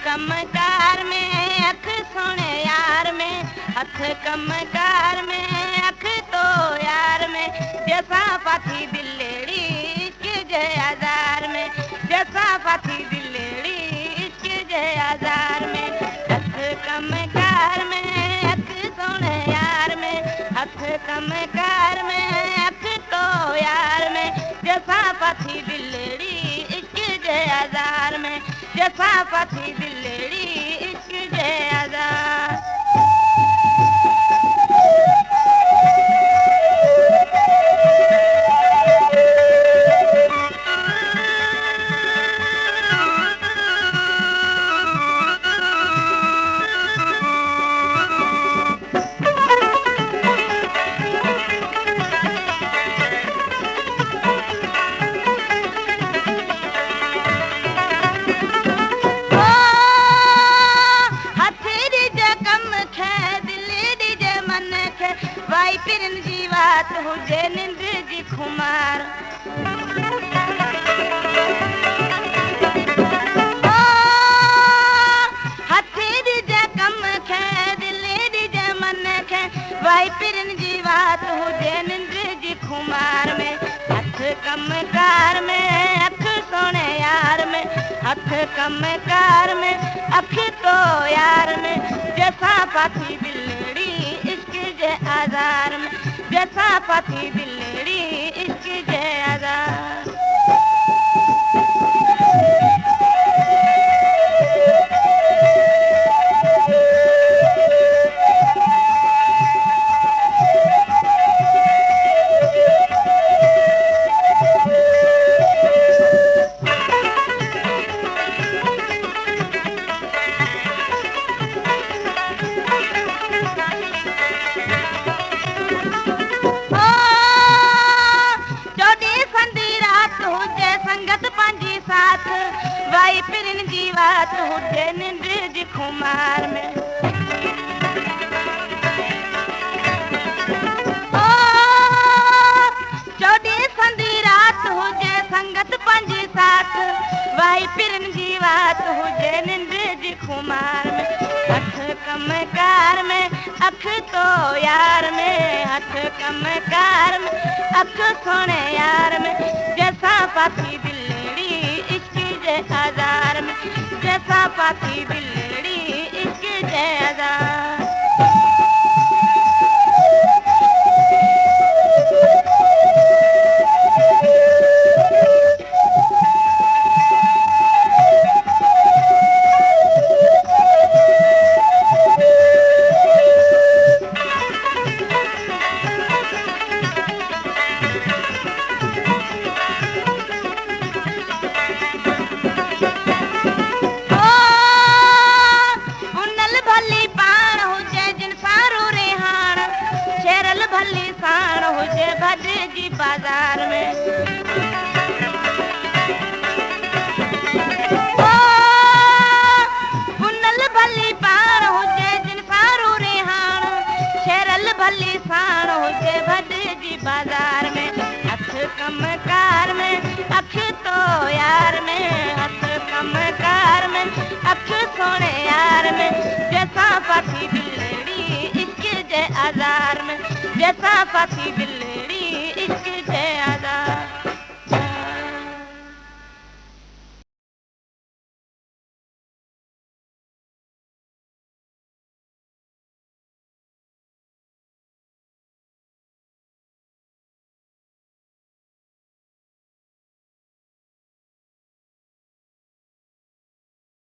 कमकार में अख सोने यार में, हथ कमकार में अख तो यार में, जैसा पाथी दिलेड़ी इश्क जय आजार में, जैसा पाथी दिलेड़ी इश्क जय आजार में। हथ कमकार में अख सोने यार में, हथ कमकार में अख तो यार में, जैसा पाथी दिलेड़ी इश्क जय आजार में, जैसा पाथी दिलेड़ी इश्क जय आजार। वाई पिरन जी बात हुजे निंद जी खुमार, हथे ॾिजे कम खे दिले ॾिजे मन खे, वाई पिरन जी बात हुजे निंद जी खुमार में। हथ कमकार में अख सोने यार में, हथ कमकार में अख तो यार में, जैसा पाथी दिलेड़ी आजार में, जैसा पाथी दिलेड़ी इश्क जय आजार। वाई पिरन जी बात हुजे निंद जी खुमार में, चौड़ी संधी रात हुजे संगत पंजी साथ, वाई पिरन जी बात हुजे निंद जी खुमार में। हथ कमकार में अख तो यार में, हथ कमकार में अख सोने यार में, जैसा पाथी दिलेड़ी आजार में, जैसा पाथी दिलेड़ी इश्क जय आजार। भली साण हुजे भज जी बाजार में, बुनल भली पाण हुजे जिन सारू रिहाण, शेरल भली साण हुजे भज जी बाजार में। हथ कमकार में अख तो यार में, हथ कमकार में अख सोने यार में, जैसा पाथी दिलेड़ी इश्क जय आजार में, जैसा पाथी दिलेड़ी